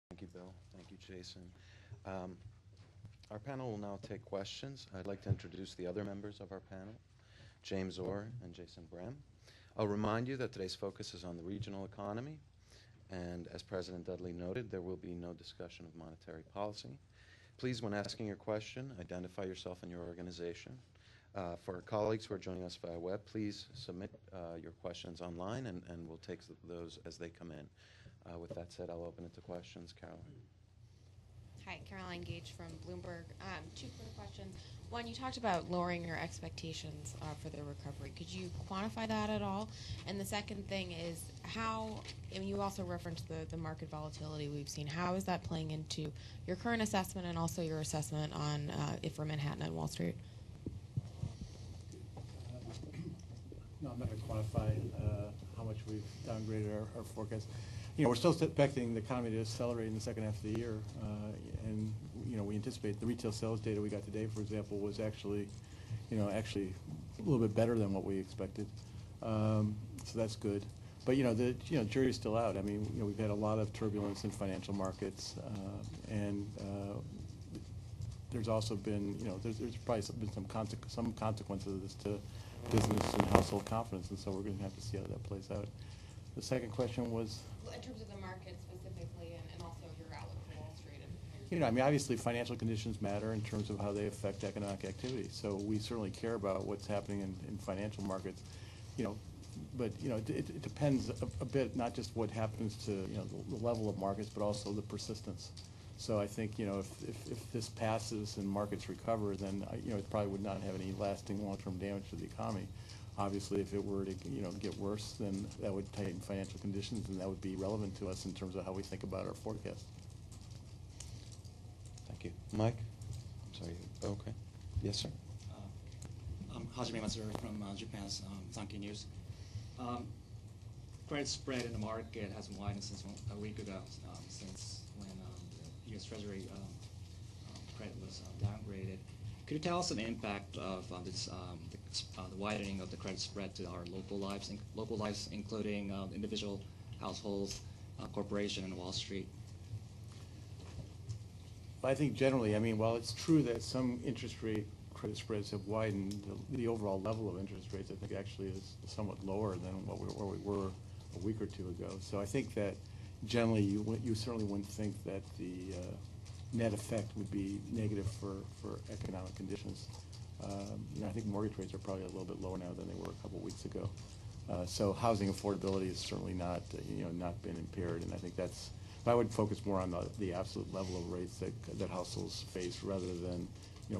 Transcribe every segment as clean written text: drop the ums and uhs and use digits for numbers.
Thank you, Bill. Thank you, Jason. Our panel will now take questions. I'd like to introduce the other members of our panel, James Orr and Jason Brem. I'll remind you that today's focus is on the regional economy, and as President Dudley noted, there will be no discussion of monetary policy. Please, when asking your question, identify yourself and your organization. For our colleagues who are joining us via web, please submit your questions online, and we'll take those as they come in. With that said, I'll open it to questions. Caroline. Hi, Caroline Gage from Bloomberg. Two quick questions. One, you talked about lowering your expectations for the recovery. Could you quantify that at all? And the second thing is how, and you also referenced the market volatility we've seen. How is that playing into your current assessment and also your assessment on if for Manhattan and Wall Street? No, I'm not going to quantify how much we've downgraded our forecast. We're still expecting the economy to accelerate in the second half of the year, and we anticipate the retail sales data we got today, for example, was actually a little bit better than what we expected. So that's good. But the jury's still out. I mean, we've had a lot of turbulence in financial markets, and there's also been there's probably been some consequences of this to business and household confidence, and so we're going to have to see how that plays out. The second question was? Well, in terms of the market specifically and also your outlook for Wall Street. I mean, obviously financial conditions matter in terms of how they affect economic activity. So we certainly care about what's happening in financial markets. But it depends a bit, not just what happens to the level of markets, but also the persistence. So I think if this passes and markets recover, then it probably would not have any lasting long-term damage to the economy. Obviously, if it were to get worse, then that would tighten financial conditions, and that would be relevant to us in terms of how we think about our forecast. Thank you. Mike? I'm sorry. Okay. Yes, sir. I'm Hajime Matsuri from Japan's Sankei News. Credit spread in the market has widened since a week ago, since when the U.S. Treasury credit was downgraded. Could you tell us the impact of the widening of the credit spread to our local lives, including individual households, corporation, and Wall Street? I think generally, I mean, while it's true that some interest rate credit spreads have widened, the overall level of interest rates, I think, actually is somewhat lower than where we were a week or two ago. So I think that generally, you certainly wouldn't think that the net effect would be negative for economic conditions. I think mortgage rates are probably a little bit lower now than they were a couple of weeks ago. So housing affordability has certainly not been impaired, and I think that's. But I would focus more on the absolute level of rates that households face rather than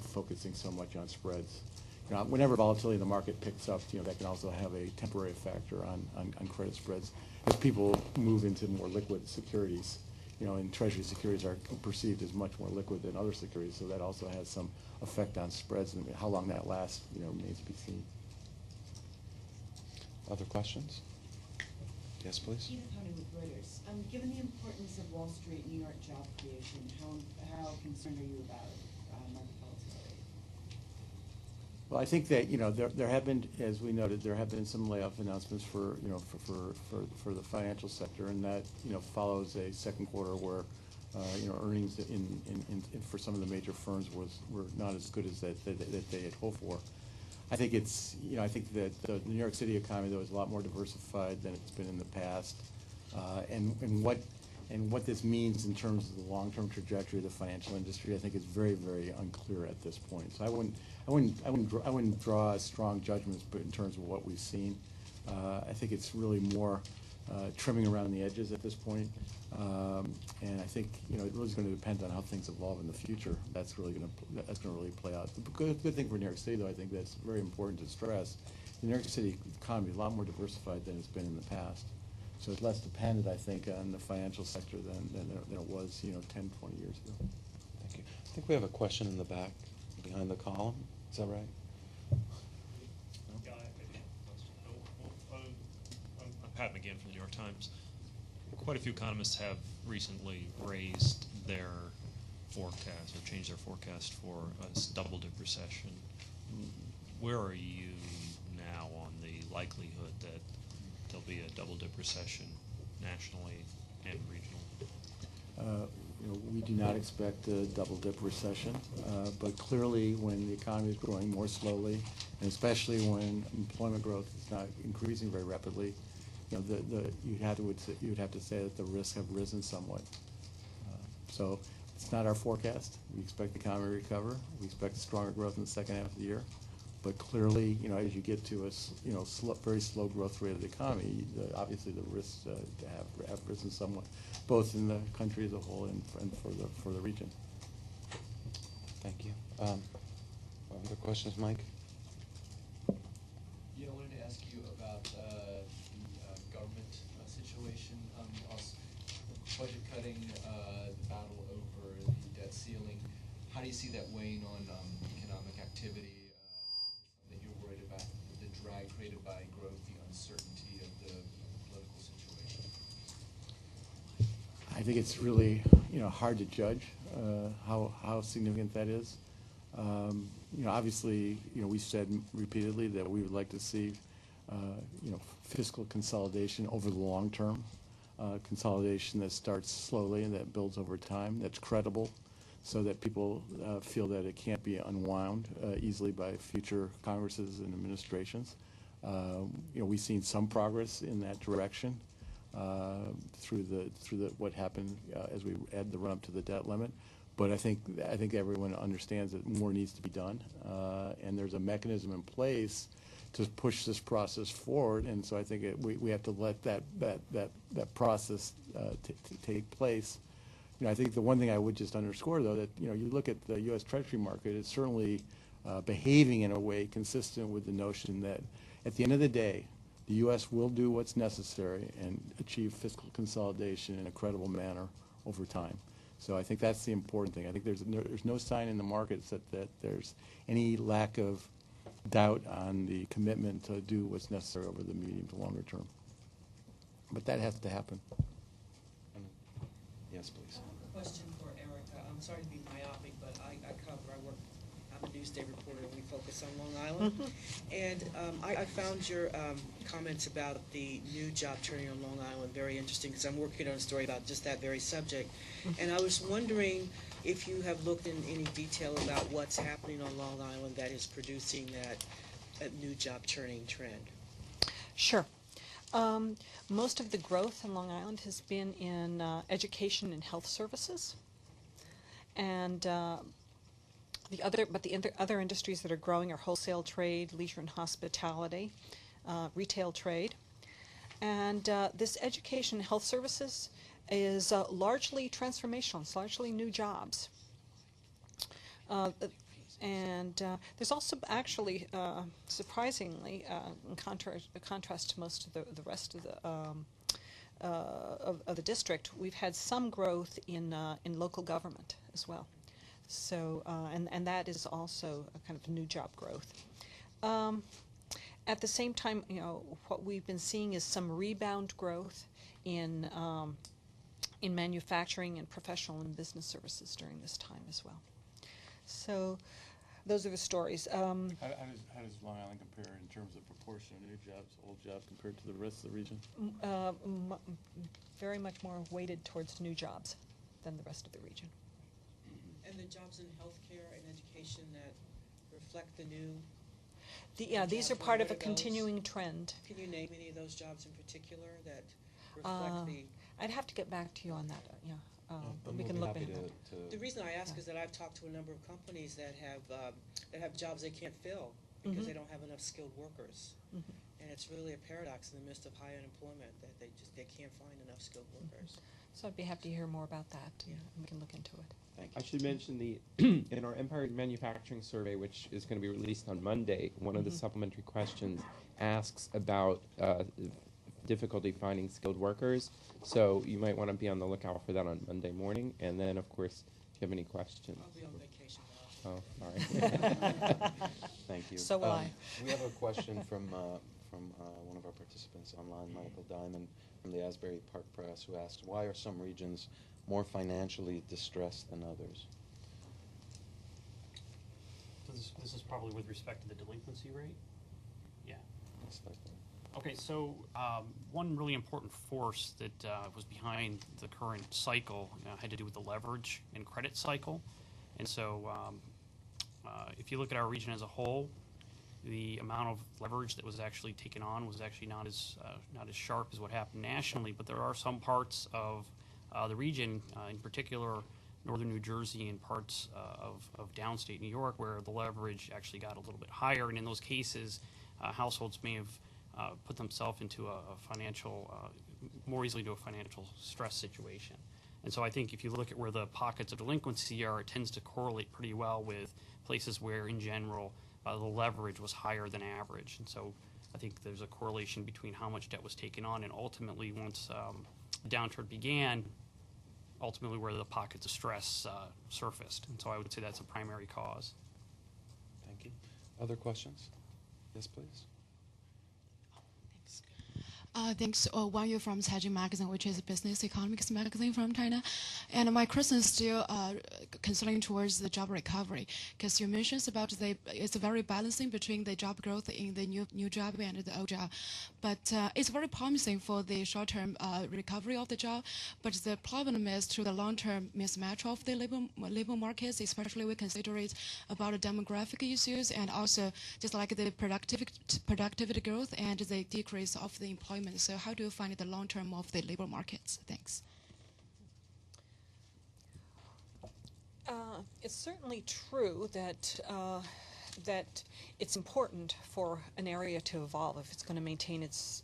focusing so much on spreads. Whenever volatility in the market picks up, that can also have a temporary factor on credit spreads as people move into more liquid securities. And Treasury securities are perceived as much more liquid than other securities, so that also has some effect on spreads, and how long that lasts, remains to be seen. Other questions? Yes, please. Tina Coney with Reuters. Given the importance of Wall Street, New York job creation, how concerned are you about market volatility? Well, I think that there have been, as we noted, there have been some layoff announcements for the financial sector, and that follows a second quarter where earnings for some of the major firms were not as good as that they had hoped for. I think I think that the New York City economy, though, is a lot more diversified than it's been in the past, and what this means in terms of the long-term trajectory of the financial industry, I think is very, very unclear at this point. So I wouldn't draw strong judgments, but in terms of what we've seen, I think it's really more trimming around the edges at this point, and I think it really is going to depend on how things evolve in the future. That's going to really play out. The good thing for New York City, though, I think that's very important to stress. The New York City economy is a lot more diversified than it's been in the past. So it's less dependent, I think, on the financial sector than it was, 10, 20 years ago. Thank you. I think we have a question in the back behind the column. Is that right? I'm Pat McGinn from the New York Times. Quite a few economists have recently raised their forecast or changed their forecast for a double-dip recession. Where are you now on the likelihood that there'll be a double-dip recession nationally and regionally? we do not expect a double-dip recession, but clearly when the economy is growing more slowly, and especially when employment growth is not increasing very rapidly, you'd have to say that the risks have risen somewhat. So it's not our forecast. We expect the economy to recover. We expect stronger growth in the second half of the year. But clearly, as you get to a very slow growth rate of the economy, obviously the risks have risen somewhat, both in the country as a whole and for the region. Thank you. Other questions, Mike? Yeah, I wanted to ask you about the government situation, also budget cutting, the battle over the debt ceiling. How do you see that weighing on economic activity? Is it something that you're worried about, the drag created by growth, the uncertainty of the political situation? I think it's really hard to judge how significant that is. Obviously, we've said repeatedly that we would like to see fiscal consolidation over the long term, consolidation that starts slowly and that builds over time, that's credible, so that people feel that it can't be unwound easily by future Congresses and administrations. We've seen some progress in that direction through what happened as we had the run-up to the debt limit. But I think everyone understands that more needs to be done, and there's a mechanism in place to push this process forward. And so I think we have to let that process take place. I think the one thing I would just underscore, though, that you look at the U.S. Treasury market, it's certainly behaving in a way consistent with the notion that at the end of the day, the U.S. will do what's necessary and achieve fiscal consolidation in a credible manner over time. So I think that's the important thing. I think there's no sign in the markets that there's any lack of doubt on the commitment to do what's necessary over the medium to longer term. But that has to happen. Yes, please. Question for Erica. I'm sorry to be myopic, but I'm a newsday reporter and we focus on Long Island. And I found your comments about the new job turning on Long Island very interesting, because I'm working on a story about just that very subject. And I was wondering if you have looked in any detail about what's happening on Long Island that is producing that new job turning trend. Sure. Most of the growth in Long Island has been in education and health services, and the other industries that are growing are wholesale trade, leisure and hospitality, retail trade, and this education and health services is largely transformational. It's largely new jobs. And there's also actually, surprisingly, in contrast to most of the rest of the district, we've had some growth in local government as well. So and that is also a kind of new job growth. At the same time, what we've been seeing is some rebound growth in manufacturing and professional and business services during this time as well. So those are the stories. How does Long Island compare in terms of proportion of new jobs, old jobs, compared to the rest of the region? Very much more weighted towards new jobs than the rest of the region. And the jobs in healthcare and education that reflect the new these are jobs, part of what a are continuing those? trend. Can you name any of those jobs in particular that reflect the... I'd have to get back to you on that, but we We'll can be look happy into it. to The reason I ask is that I've talked to a number of companies that have jobs they can't fill because they don't have enough skilled workers. And it's really a paradox in the midst of high unemployment that they can't find enough skilled workers. So I'd be happy to hear more about that, and we can look into it. Thank I you. should mention in our Empire Manufacturing Survey, which is going to be released on Monday, one of the supplementary questions asks about difficulty finding skilled workers. So you might want to be on the lookout for that on Monday morning. And then, of course, if you have any questions. I'll be on vacation. Oh, all right. Thank you. So will I. We have a question from one of our participants online, Michael Diamond from the Asbury Park Press, who asked, why are some regions more financially distressed than others? So this is probably with respect to the delinquency rate? Yeah. Let's start there. Okay, so one really important force that was behind the current cycle had to do with the leverage and credit cycle. And so if you look at our region as a whole, the amount of leverage that was actually taken on was actually not as sharp as what happened nationally, but there are some parts of the region, in particular northern New Jersey and parts of downstate New York, where the leverage actually got a little bit higher, and in those cases, households may have put themselves into a financial, more easily to a financial stress situation. And so I think if you look at where the pockets of delinquency are, it tends to correlate pretty well with places where, in general, the leverage was higher than average. And so I think there's a correlation between how much debt was taken on, and ultimately, once the downturn began, ultimately where the pockets of stress surfaced. And so I would say that's a primary cause. Thank you. Other questions? Yes, please. Thanks. Wang Yu from Caijing Magazine, which is a business economics magazine from China. And my question is still concerning towards the job recovery, because you mentioned about it's very balancing between the job growth in the new job and the old job. But it's very promising for the short-term recovery of the job. But the problem is to the long-term mismatch of the labor markets, especially we consider it about the demographic issues and also just like the productivity growth and the decrease of the employment. So how do you find the long term of the labor markets? Thanks. It's certainly true that that it's important for an area to evolve if it's going to maintain its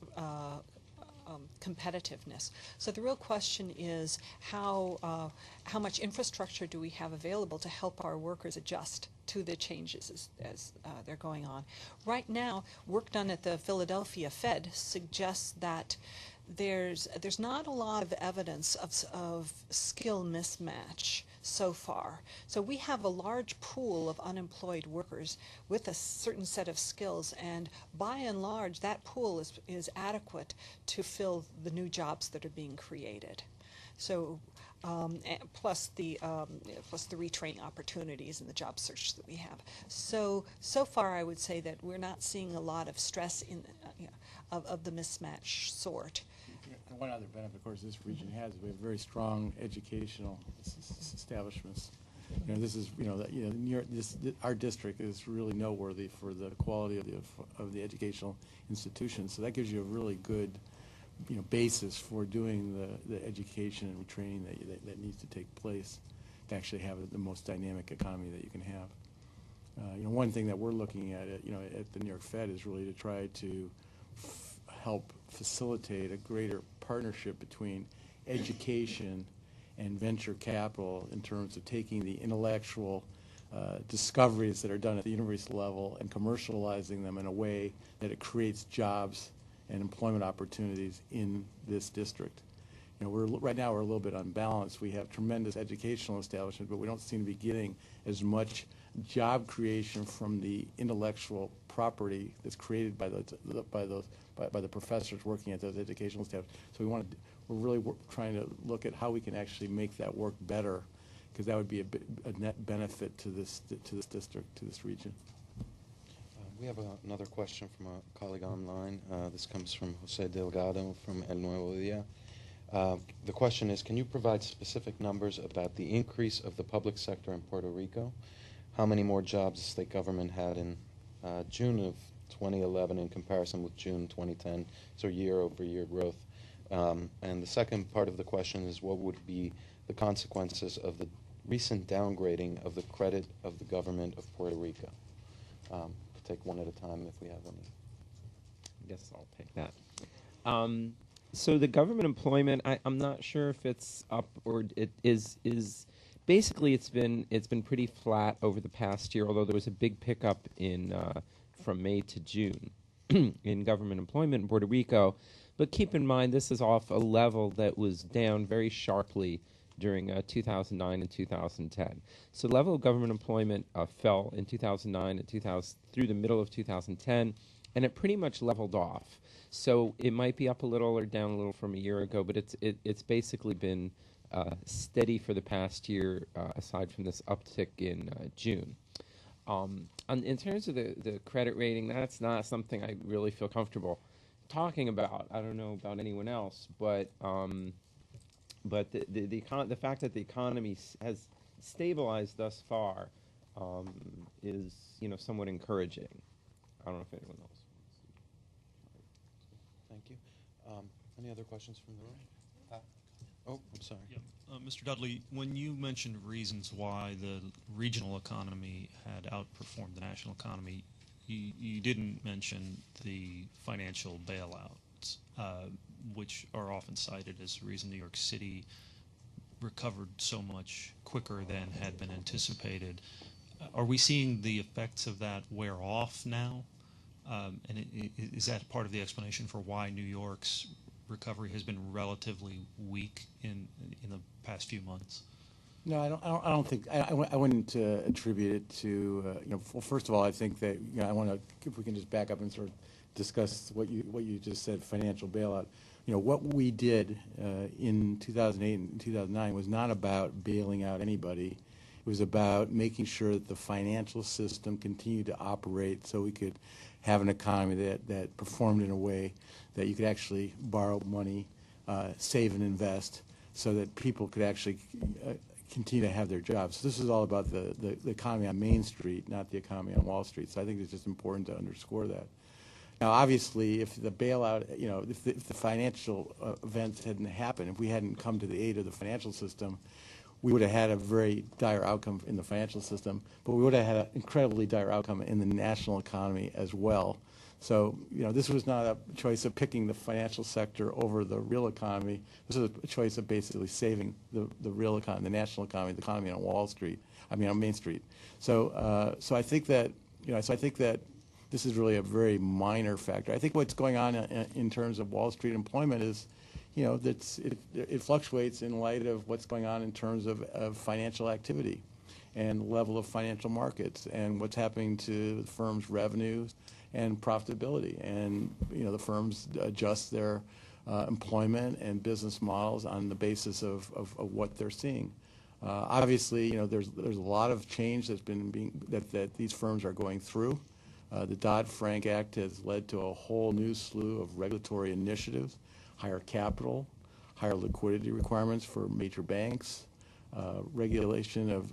competitiveness. So the real question is how much infrastructure do we have available to help our workers adjust to the changes as they're going on. Right now, work done at the Philadelphia Fed suggests that there's not a lot of evidence of skill mismatch so far. So we have a large pool of unemployed workers with a certain set of skills, and by and large, that pool is adequate to fill the new jobs that are being created. So plus the retraining opportunities and the job search that we have. So far, I would say that we're not seeing a lot of stress in of the mismatch sort. And one other benefit, of course, this region has, we have very strong educational establishments. This is, our district is really noteworthy for the quality of the educational institutions. So that gives you a really good, basis for doing the education and retraining that needs to take place to actually have the most dynamic economy that you can have. One thing that we're looking at the New York Fed is really to try to help facilitate a greater partnership between education and venture capital in terms of taking the intellectual discoveries that are done at the university level and commercializing them in a way that it creates jobs and employment opportunities in this district. Right now we're a little bit unbalanced. We have tremendous educational establishments, but we don't seem to be getting as much job creation from the intellectual property that's created by the professors working at those educational establishments. So we're really trying to look at how we can actually make that work better, because that would be a net benefit to this district, to this region. We have another question from a colleague online. This comes from Jose Delgado from El Nuevo Dia. The question is, can you provide specific numbers about the increase of the public sector in Puerto Rico? How many more jobs the state government had in June of 2011 in comparison with June 2010, so year-over-year growth? And the second part of the question is, what would be the consequences of the recent downgrading of the credit of the government of Puerto Rico? Take one at a time if we have any. I guess I'll take that. So the government employment, I'm not sure if it's up or it is basically it's been pretty flat over the past year, although there was a big pickup in from May to June in government employment in Puerto Rico. But keep in mind, this is off a level that was down very sharply during 2009 and 2010. So the level of government employment fell in 2009 and through the middle of 2010, and it pretty much leveled off. So it might be up a little or down a little from a year ago, but it's basically been steady for the past year, aside from this uptick in June. In terms of the credit rating, that's not something I really feel comfortable talking about. I don't know about anyone else, but the fact that the economy has stabilized thus far is somewhat encouraging. I don't know if anyone else. Thank you. Any other questions from the room? Oh, I'm sorry. Yeah. Mr. Dudley, when you mentioned reasons why the regional economy had outperformed the national economy, you didn't mention the financial bailouts, which are often cited as the reason New York City recovered so much quicker than had been anticipated. Are we seeing the effects of that wear off now? And is that part of the explanation for why New York's recovery has been relatively weak in the past few months? No, I don't think I wouldn't attribute it to well, first of all, I think that I want to, if we can just back up and sort of discuss what you just said, financial bailout. What we did in 2008 and 2009 was not about bailing out anybody. It was about making sure that the financial system continued to operate so we could have an economy that performed in a way that you could actually borrow money, save and invest, so that people could actually continue to have their jobs. So this is all about the economy on Main Street, not the economy on Wall Street. So I think it's just important to underscore that. Now, obviously, if the bailout, if the financial events hadn't happened, if we hadn't come to the aid of the financial system, we would have had a very dire outcome in the financial system, but we would have had an incredibly dire outcome in the national economy as well. So, this was not a choice of picking the financial sector over the real economy. This is a choice of basically saving the real economy, the national economy, the economy on Wall Street. I mean, on Main Street. So, so I think that, this is really a very minor factor. I think what's going on in terms of Wall Street employment is, it fluctuates in light of what's going on in terms of financial activity and level of financial markets and what's happening to the firm's revenues and profitability. And the firms adjust their employment and business models on the basis of what they're seeing. Obviously, there's a lot of change that's that these firms are going through. The Dodd-Frank Act has led to a whole new slew of regulatory initiatives, higher capital, higher liquidity requirements for major banks, regulation of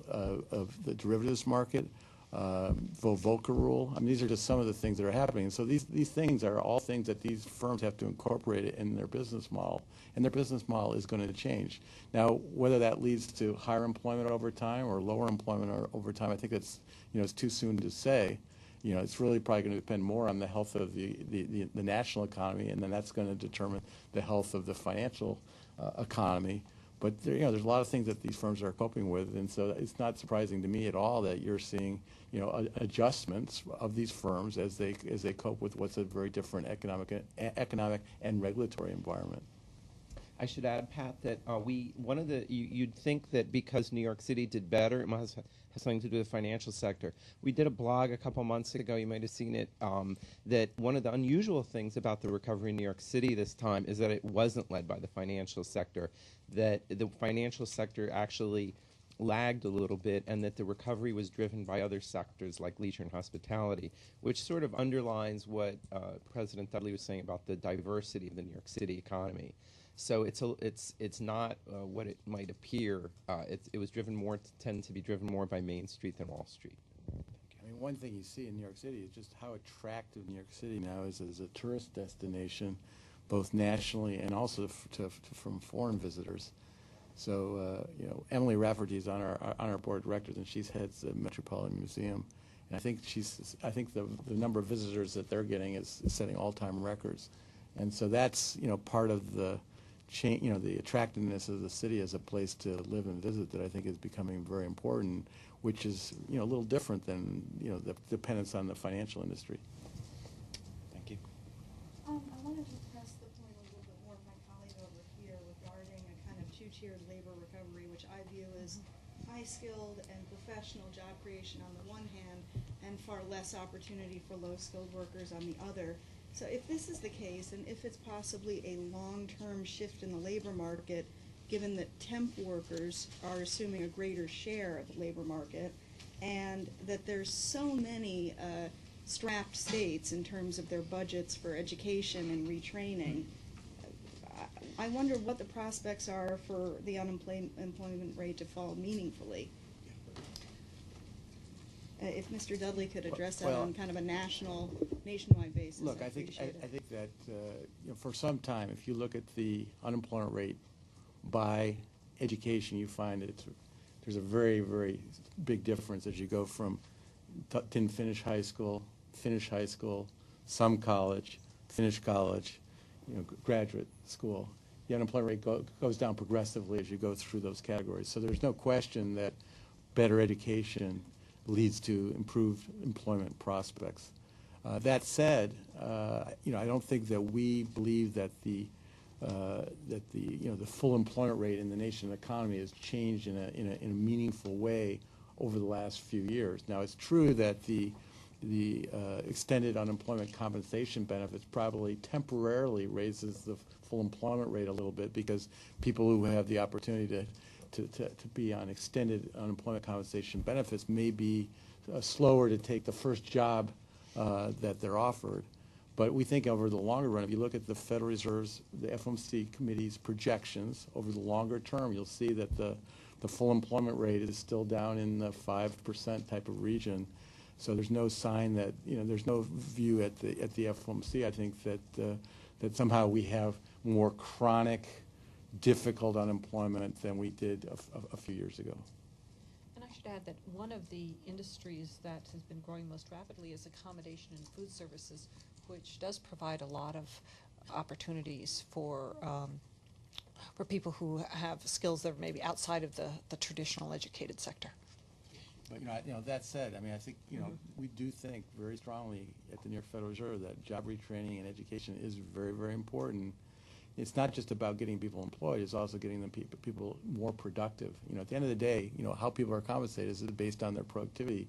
the derivatives market, Volcker rule. I mean, these are just some of the things that are happening. So these things are all things that these firms have to incorporate in their business model, and their business model is going to change. Now, whether that leads to higher employment over time or lower employment over time, I think it's too soon to say. It's really probably going to depend more on the health of the national economy, and then that's going to determine the health of the financial economy. But there's a lot of things that these firms are coping with, and so it's not surprising to me at all that you're seeing adjustments of these firms as they cope with what's a very different economic and regulatory environment. I should add, Pat, that you'd think that because New York City did better, it must have something to do with the financial sector. We did a blog a couple months ago, you might have seen it, that one of the unusual things about the recovery in New York City this time is that it wasn't led by the financial sector, that the financial sector actually lagged a little bit, and that the recovery was driven by other sectors like leisure and hospitality, which sort of underlines what President Dudley was saying about the diversity of the New York City economy. So it's not what it might appear. It was tend to be driven more by Main Street than Wall Street. I mean, one thing you see in New York City is just how attractive New York City now is as a tourist destination, both nationally and also from foreign visitors. So Emily Rafferty is on our board of directors, and she heads the Metropolitan Museum, and I think the number of visitors that they're getting is setting all-time records, and so that's part of the the attractiveness of the city as a place to live and visit that I think is becoming very important, which is a little different than the dependence on the financial industry. Thank you. I wanted to press the point a little bit more of my colleague over here regarding a kind of two-tiered labor recovery, which I view as high-skilled and professional job creation on the one hand, and far less opportunity for low-skilled workers on the other. So if this is the case, and if it's possibly a long-term shift in the labor market, given that temp workers are assuming a greater share of the labor market, and that there's so many strapped states in terms of their budgets for education and retraining. I wonder what the prospects are for the unemployment rate to fall meaningfully. If Mr. Dudley could address that Well, on kind of a nationwide basis. Look, I'd I think appreciate it. that for some time, if you look at the unemployment rate by education, you find that there's a very, very big difference as you go from didn't finish high school, some college, finish college, graduate school. The unemployment rate goes down progressively as you go through those categories. So there's no question that better education leads to improved employment prospects. That said, I don't think that we believe that the full employment rate in the nation economy has changed in a meaningful way over the last few years. Now, it's true that the extended unemployment compensation benefits probably temporarily raises the full employment rate a little bit because people who have the opportunity to be on extended unemployment compensation benefits may be slower to take the first job that they're offered. But we think over the longer run, if you look at the Federal Reserve's, the FOMC committee's projections over the longer term, you'll see that the full employment rate is still down in the 5% type of region. So there's no sign that, there's no view at the FOMC, I think, that somehow we have more chronic, difficult unemployment than we did a few years ago. And I should add that one of the industries that has been growing most rapidly is accommodation and food services, which does provide a lot of opportunities for people who have skills that are maybe outside of the traditional educated sector. But that said, I think we do think very strongly at the New York Federal Reserve that job retraining and education is very, very important. It's not just about getting people employed; it's also getting them people more productive. At the end of the day, how people are compensated is based on their productivity,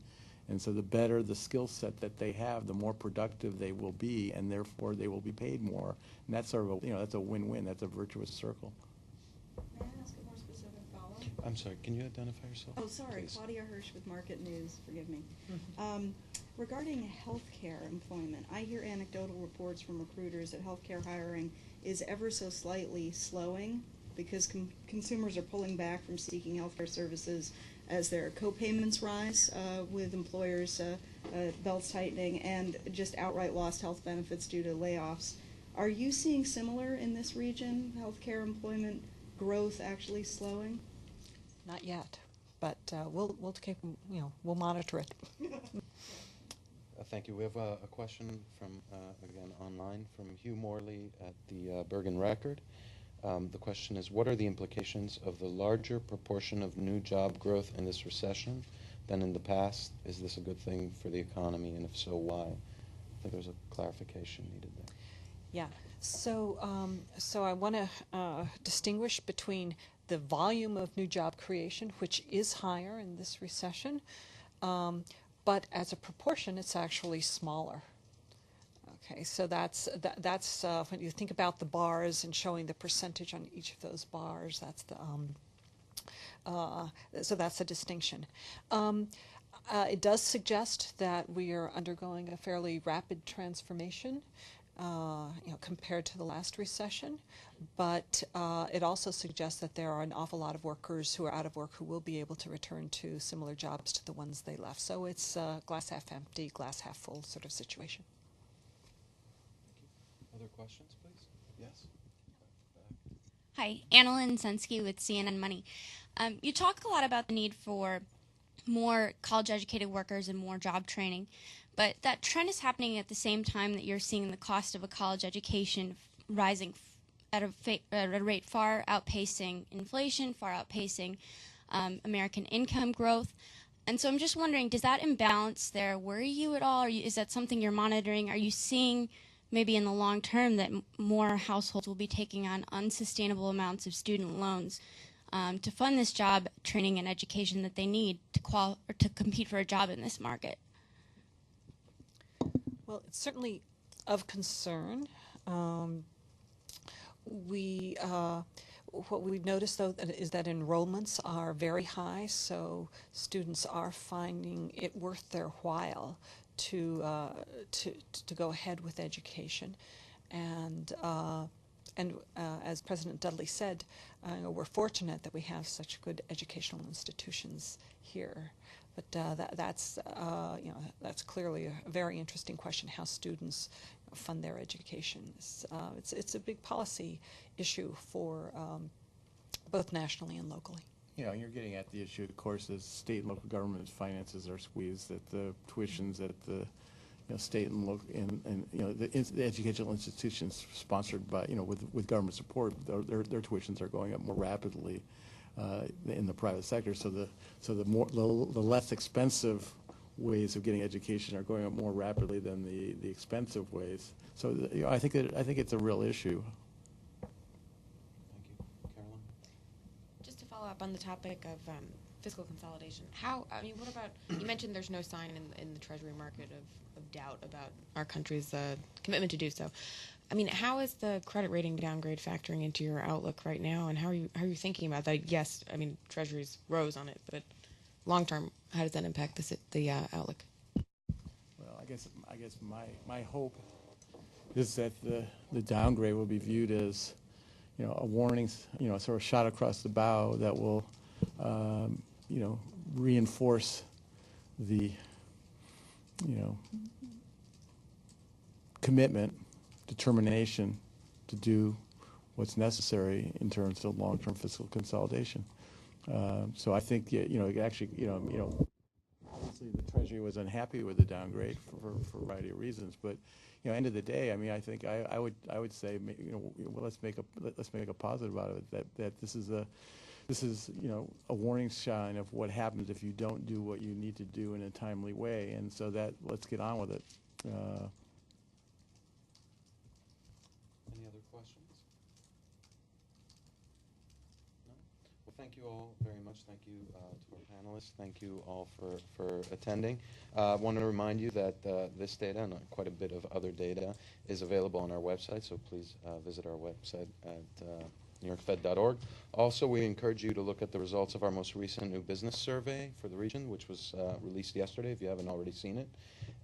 and so the better the skill set that they have, the more productive they will be, and therefore they will be paid more. And that's sort of that's a win-win. That's a virtuous circle. May I ask a more specific follow-up? I'm sorry, can you identify yourself? Oh, sorry, please? Claudia Hirsch with Market News, forgive me. Regarding healthcare employment, I hear anecdotal reports from recruiters that healthcare hiring is ever so slightly slowing because consumers are pulling back from seeking healthcare services as their co-payments rise with employers' belts tightening and just outright lost health benefits due to layoffs. Are you seeing similar in this region, healthcare employment growth actually slowing? Not yet, but we'll keep, we'll monitor it. Thank you. We have a question from, again, online from Hugh Morley at the Bergen Record. The question is, what are the implications of the larger proportion of new job growth in this recession than in the past? Is this a good thing for the economy, and if so, why? I think there's a clarification needed there. Yeah. So I want to distinguish between the volume of new job creation, which is higher in this recession, but as a proportion, it's actually smaller. Okay, so that's when you think about the bars and showing the percentage on each of those bars. That's the so that's a distinction. It does suggest that we are undergoing a fairly rapid transformation, compared to the last recession, but it also suggests that there are an awful lot of workers who are out of work who will be able to return to similar jobs to the ones they left. So it's glass half empty, glass half full sort of situation. Other questions, please? Yes? Hi, Annalyn Sensky with CNN Money. You talk a lot about the need for more college-educated workers and more job training, but that trend is happening at the same time that you're seeing the cost of a college education rising at a rate far outpacing inflation, far outpacing American income growth. And so I'm just wondering, does that imbalance there worry you at all? Is that something you're monitoring? Are you seeing maybe in the long term that more households will be taking on unsustainable amounts of student loans to fund this job training and education that they need to compete for a job in this market? Well, it's certainly of concern. What we've noticed, though, is that enrollments are very high, so students are finding it worth their while to go ahead with education, and as President Dudley said, we're fortunate that we have such good educational institutions here. But that's clearly a very interesting question, how students fund their education. It's a big policy issue for both nationally and locally. You know, you're getting at the issue, of course, as state and local government finances are squeezed, that the tuitions at the state and local and the educational institutions sponsored by with government support, their tuitions are going up more rapidly in the private sector. So the less expensive ways of getting education are going up more rapidly than the expensive ways. So I think it's a real issue. Thank you. Carolyn? Just to follow up on the topic of fiscal consolidation, what about, you mentioned there's no sign in the Treasury market of doubt about our country's commitment to do so. I mean, how is the credit rating downgrade factoring into your outlook right now, and how are you thinking about that? Yes, I mean, Treasuries rose on it, but long term, how does that impact the outlook? Well, I guess my hope is that the downgrade will be viewed as a warning, sort of shot across the bow that will reinforce the commitment, determination to do what's necessary in terms of long-term fiscal consolidation. So I think obviously the Treasury was unhappy with the downgrade for a variety of reasons, but end of the day, I mean, I think I would say let's make a positive out of it, that this is a warning sign of what happens if you don't do what you need to do in a timely way, and so that let's get on with it. Any other questions? No? Well, thank you all very much. Thank you to our panelists. Thank you all for attending. I want to remind you that this data and quite a bit of other data is available on our website, so please visit our website at NewYorkFed.org. Also, we encourage you to look at the results of our most recent new business survey for the region, which was released yesterday, if you haven't already seen it.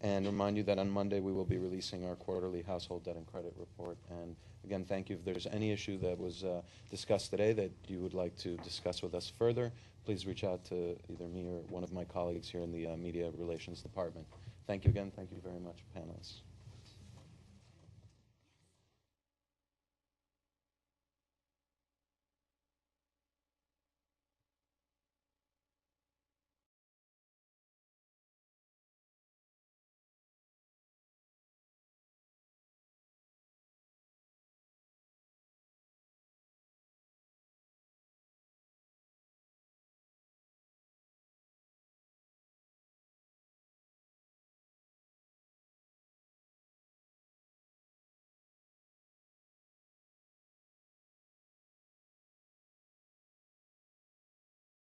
And remind you that on Monday we will be releasing our quarterly household debt and credit report. And again, thank you. If there's any issue that was discussed today that you would like to discuss with us further, please reach out to either me or one of my colleagues here in the Media Relations Department. Thank you again. Thank you very much, panelists.